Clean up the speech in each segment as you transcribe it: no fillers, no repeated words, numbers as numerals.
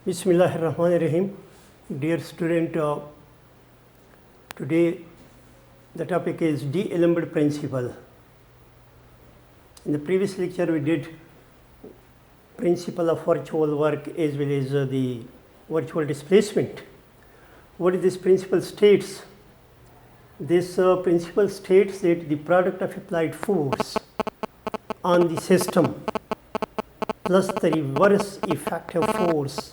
Bismillahirrahmanirrahim. Dear student, today the topic is D-element principle. In the previous lecture we did principle of virtual work as well as the virtual displacement. What is this principle states? This principle states that the product of applied force on the system plus the reverse effective force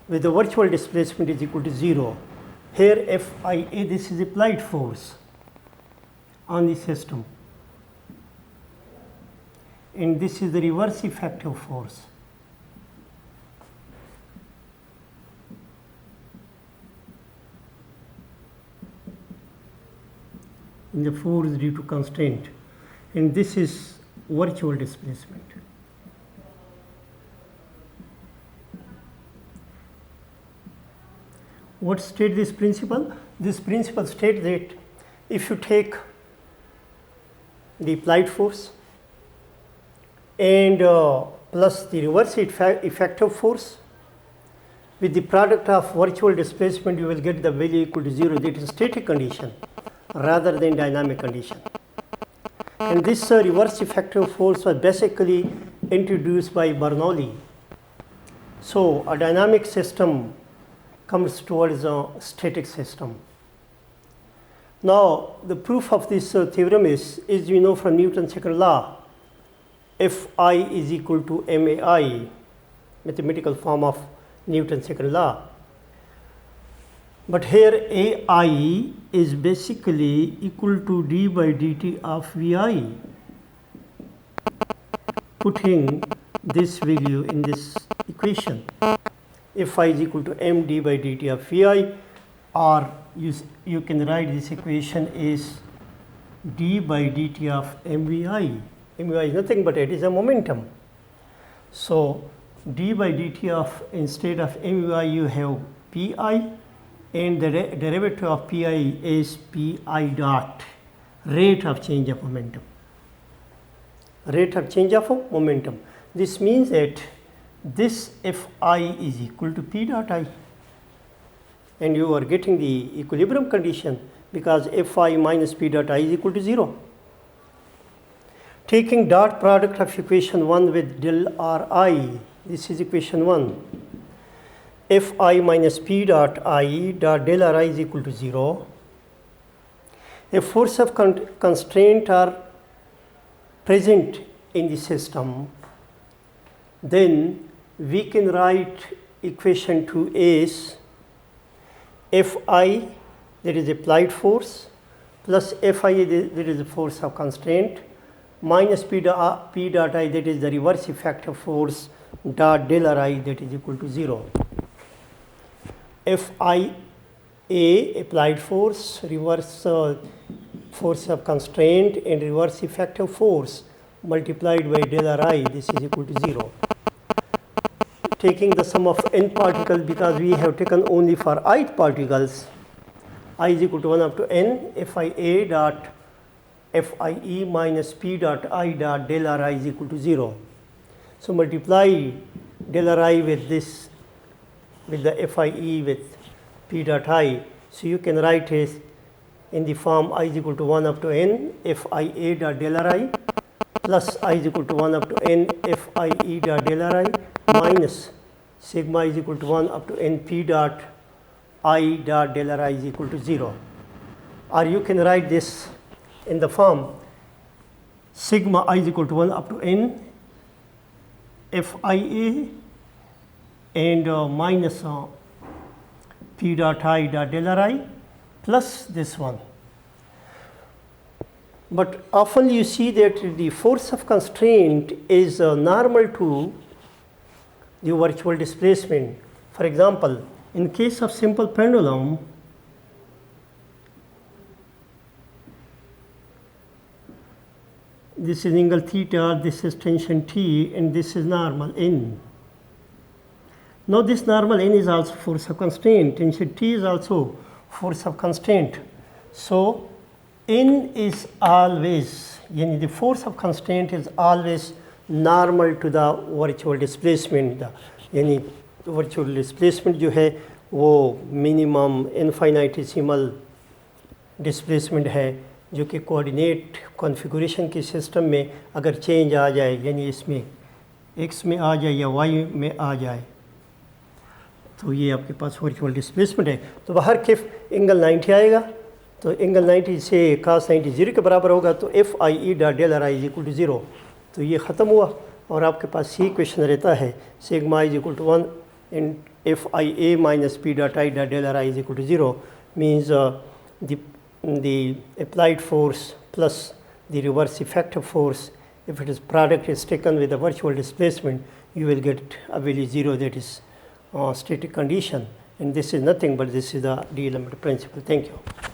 with the virtual displacement is equal to 0. Here Fia, this is applied force on the system, and this is the reverse effective force. In the force due to constraint, and this is virtual displacement. What states this principle? This principle states that if you take the applied force and plus the reverse effective force with the product of virtual displacement, you will get the value equal to 0. That is static condition rather than dynamic condition. And this reverse effective force was basically introduced by Bernoulli. So a dynamic system comes towards a static system. Now the proof of this theorem is we know from Newton's second law, Fi is equal to MAI, mathematical form of Newton's second law. But here AI is basically equal to d by dt of Vi, putting this value in this equation. Fi is equal to md by dt of Vi, or you can write this equation as d by dt of mvi. Mvi is nothing but it is a momentum. So d by dt of, instead of mvi you have pi, and the derivative of pi is pi dot, rate of change of momentum. Rate of change of momentum. This means that this Fi is equal to P dot I, and you are getting the equilibrium condition because Fi minus P dot I is equal to 0. Taking dot product of equation 1 with del Ri, this is equation 1. Fi minus P dot I dot del Ri is equal to 0. If force of constraint are present in the system, then we can write equation 2 as Fi, that is applied force, plus Fi, that is the force of constraint, minus P dot I, that is the reverse effective force, dot del Ri, that is equal to 0. Fia, applied force, reverse force of constraint, and reverse effective force multiplied by del Ri, this is equal to 0. Taking the sum of n particles, because we have taken only for ith particles, I is equal to 1 up to n, Fia dot Fie minus P dot I dot del Ri is equal to 0. So multiply del Ri with this, with the Fie with P dot I. So you can write it in the form I is equal to 1 up to n Fia dot del Ri plus I is equal to 1 up to n Fie dot del Ri minus sigma is equal to 1 up to n P dot I dot del Ri is equal to 0. Or you can write this in the form sigma I is equal to 1 up to n Fia and minus P dot I dot del Ri plus this one. But often you see that the force of constraint is normal to the virtual displacement. For example, in case of simple pendulum, this is angle theta, this is tension T, and this is normal N. Now this normal N is also force of constraint, tension T is also force of constraint. So N is always, the force of constraint is always normal to the virtual displacement, virtual displacement जो है वो minimum infinitesimal displacement है, जो कि coordinate configuration के system में अगर change आ जाए, यानी इसमें x में आ जाए या y में आ जाए, तो ये आपके पास वर्चुअल डिस्प्लेसमेंट है। तो बाहर किफ एंगल 90 आएगा, तो एंगल 90 से cos 90 0 के बराबर होगा, तो F I E dot del R I is equal to 0। तो ये ख़त्म हुआ और आपके पास सी इक्वेशन रहता है sigma is equal to 1 in F I A minus P dot I dot del R I is equal to 0 means the applied force plus the reverse effective force, if it is product is taken with the virtual displacement, you will get a value 0, that is static condition, and this is nothing but this is the de-Lambert principle. Thank you.